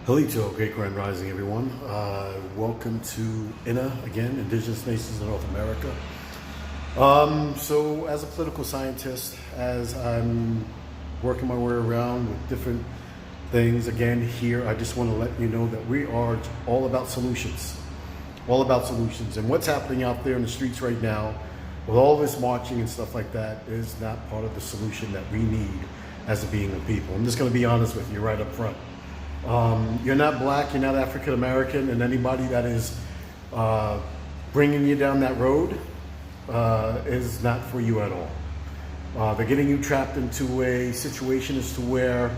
Halito, Great Grand Rising, everyone. Welcome to INA, again, Indigenous Nations of North America. So as a political scientist, as I'm working my way around with different things, again, here, I just want to let you know that we are all about solutions. All about solutions. And what's happening out there in the streets right now, with all this marching and stuff like that, is not part of the solution that we need as a being of people. I'm just going to be honest with you right up front. You're not black, you're not African American, and anybody that is bringing you down that road is not for you at all. They're getting you trapped into a situation as to where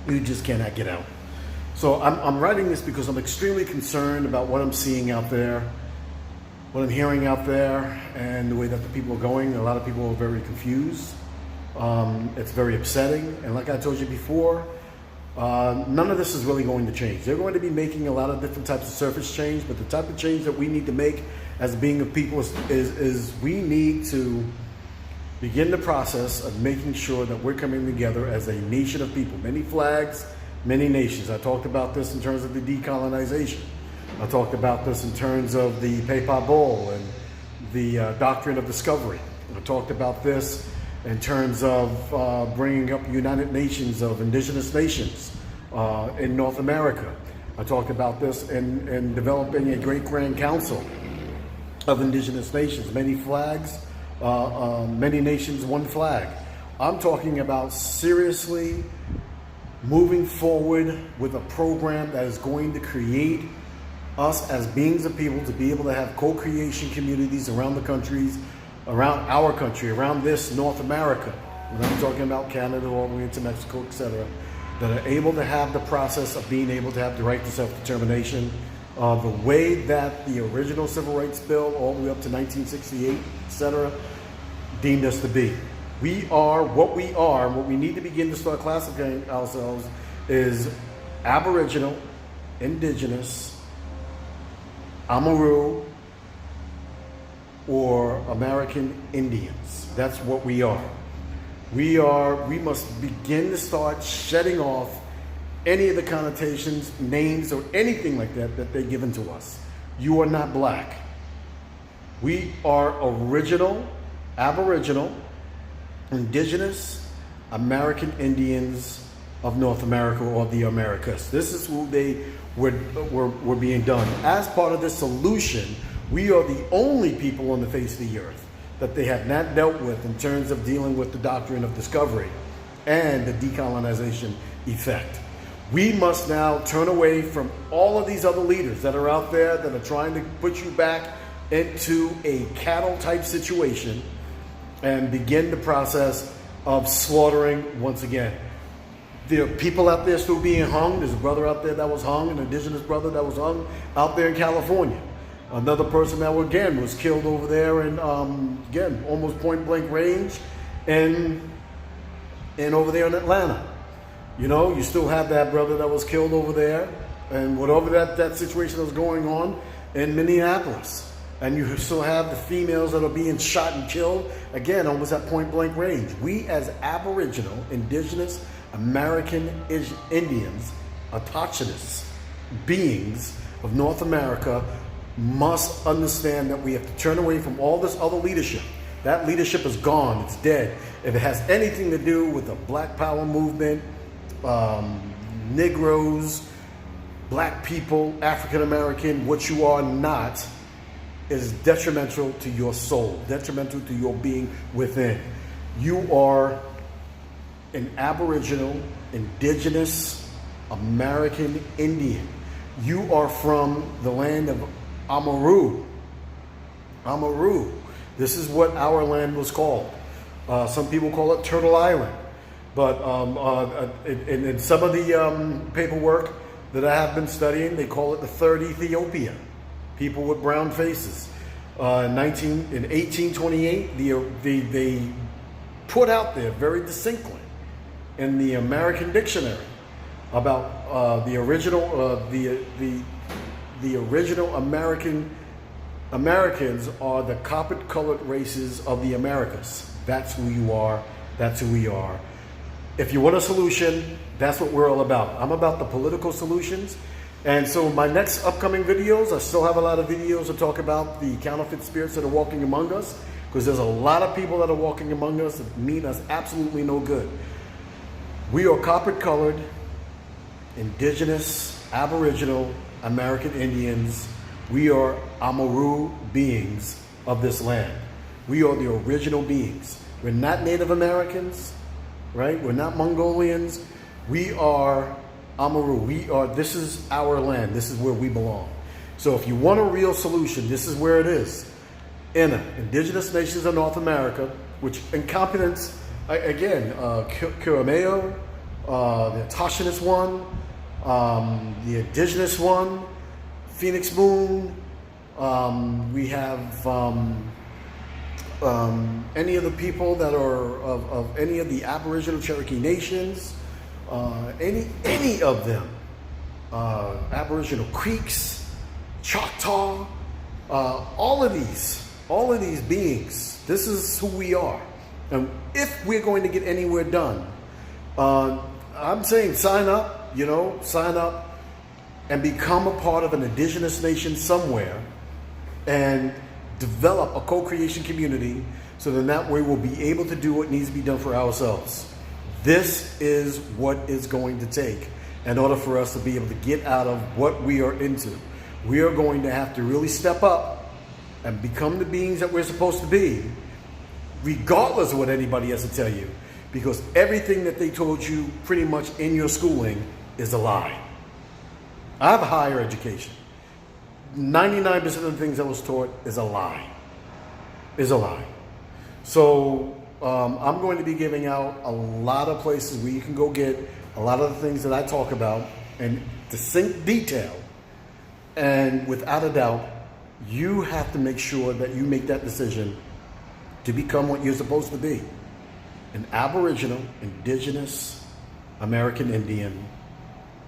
you just cannot get out. So I'm writing this because I'm extremely concerned about what I'm seeing out there, what I'm hearing out there, and the way that the people are going. A lot of people are very confused. It's very upsetting, and like I told you before, none of this is really going to change. They're going to be making a lot of different types of surface change, but the type of change that we need to make as being of people is we need to begin the process of making sure that we're coming together as a nation of people. Many flags, many nations. I talked about this in terms of the decolonization. I talked about this in terms of the Paper Bowl and the doctrine of discovery. I talked about this in terms of bringing up United Nations of indigenous nations in North America. I talked about this in developing a great grand council of indigenous nations. Many flags, many nations, one flag. I'm talking about seriously moving forward with a program that is going to create us as beings of people to be able to have co-creation communities around the countries, around our country, around this North America, when I'm talking about Canada all the way into Mexico, etc., that are able to have the process of being able to have the right to self-determination, the way that the original Civil Rights Bill, all the way up to 1968, etc., deemed us to be. We are what we are, and what we need to begin to start classifying ourselves is Aboriginal, Indigenous, Amaru, or American Indians. That's what we are. We must begin to start shedding off any of the connotations, names, or anything like that they're given to us. You are not black. We are original, Aboriginal, Indigenous, American Indians of North America, or the Americas. This is who they were being done. As part of this solution, we are the only people on the face of the earth that they have not dealt with in terms of dealing with the doctrine of discovery and the decolonization effect. We must now turn away from all of these other leaders that are out there that are trying to put you back into a cattle type situation and begin the process of slaughtering once again. There are people out there still being hung. There's a brother out there that was hung, an indigenous brother that was hung out there in California. Another person that, again, was killed over there in, again, almost point blank range and over there in Atlanta. You know, you still have that brother that was killed over there and whatever that situation was going on in Minneapolis. And you still have the females that are being shot and killed, again, almost at point blank range. We as Aboriginal, Indigenous, American Indians, autochthonous beings of North America must understand that we have to turn away from all this other leadership. That leadership is gone, it's dead. If it has anything to do with the Black Power movement, Negroes, black people, African American, what you are not is detrimental to your soul, detrimental to your being within. You are an Aboriginal, Indigenous, American Indian. You are from the land of Amaru. Amaru. This is what our land was called. Some people call it Turtle Island. But in some of the paperwork that I have been studying, they call it the Third Ethiopia. People with brown faces. In 1828, they put out there very distinctly in the American Dictionary about the original the original Americans are the copper-colored races of the Americas. That's who you are. That's who we are. If you want a solution, that's what we're all about. I'm about the political solutions. And so my next upcoming videos, I still have a lot of videos to talk about the counterfeit spirits that are walking among us, because there's a lot of people that are walking among us that mean us absolutely no good. We are copper-colored, indigenous, Aboriginal, American Indians. We are Amaru beings of this land. We are the original beings. We're not Native Americans, right? We're not Mongolians. We are Amaru. This is our land. This is where we belong. So if you want a real solution, this is where it is. INA, Indigenous Nations of North America, which encompasses, again, Kurameo, the Taushinist one, the Indigenous one, Phoenix Moon. We have any of the people that are of any of the Aboriginal Cherokee nations, any of them, Aboriginal Creeks, Choctaw, all of these beings. This is who we are, and if we're going to get anywhere done, I'm saying sign up. Sign up and become a part of an indigenous nation somewhere, and develop a co-creation community, so then that way we'll be able to do what needs to be done for ourselves. This is what it's going to take in order for us to be able to get out of what we are into. We are going to have to really step up and become the beings that we're supposed to be, regardless of what anybody has to tell you, because everything that they told you pretty much in your schooling is a lie. I have a higher education. 99% of the things I was taught is a lie. So I'm going to be giving out a lot of places where you can go get a lot of the things that I talk about in distinct detail. And without a doubt, you have to make sure that you make that decision to become what you're supposed to be. An Aboriginal, Indigenous, American Indian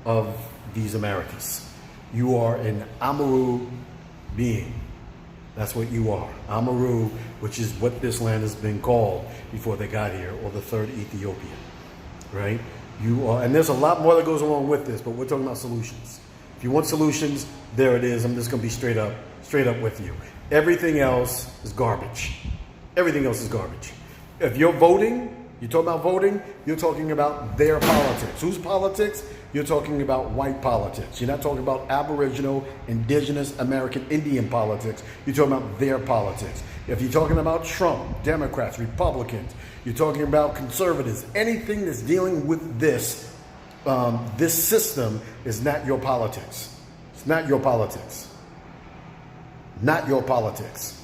of these Americas. You are an Amaru being. That's what you are. Amaru, which is what this land has been called before they got here, or the third Ethiopia, right? You are, and there's a lot more that goes along with this, but we're talking about solutions. If you want solutions, there it is. I'm just gonna be straight up with you. Everything else is garbage. Everything else is garbage. If you're voting, you talk about voting, you're talking about their politics. Whose politics? You're talking about white politics. You're not talking about Aboriginal, Indigenous, American Indian politics. You're talking about their politics. If you're talking about Trump, Democrats, Republicans, you're talking about conservatives, anything that's dealing with this system is not your politics. It's not your politics. Not your politics.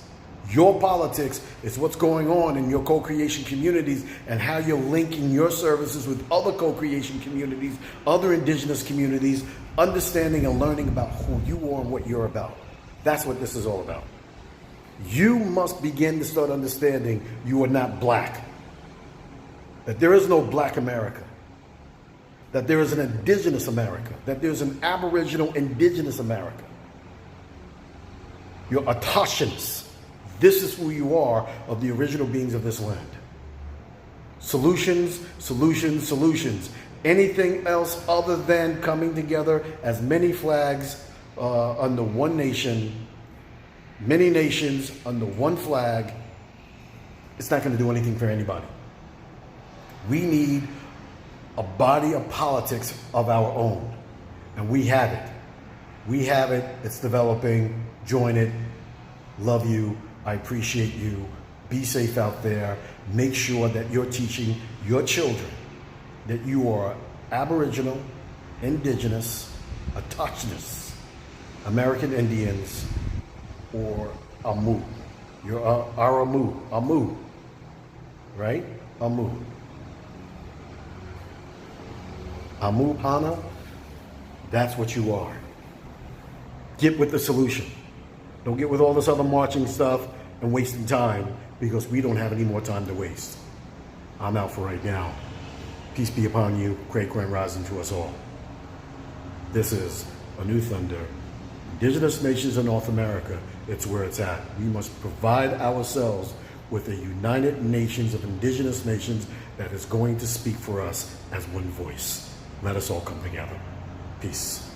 Your politics is what's going on in your co-creation communities and how you're linking your services with other co-creation communities, other indigenous communities, understanding and learning about who you are and what you're about. That's what this is all about. You must begin to start understanding you are not black. That there is no black America. That there is an indigenous America. That there's an Aboriginal indigenous America. You're a Taushinist. This is who you are, of the original beings of this land. Solutions, solutions, solutions. Anything else other than coming together as many flags under one nation, many nations under one flag, it's not going to do anything for anybody. We need a body of politics of our own. And we have it. We have it. It's developing. Join it. Love you. I appreciate you. Be safe out there. Make sure that you're teaching your children that you are Aboriginal, Indigenous, Autochthonous, American Indians, or Amu. You're Amu, right? Amu. Amu Pana, that's what you are. Get with the solution. Don't get with all this other marching stuff and wasting time, because we don't have any more time to waste. I'm out for right now. Peace be upon you. Great grand rising to us all. This is A New Thunder. Indigenous nations of North America, it's where it's at. We must provide ourselves with a united nations of indigenous nations that is going to speak for us as one voice. Let us all come together. Peace.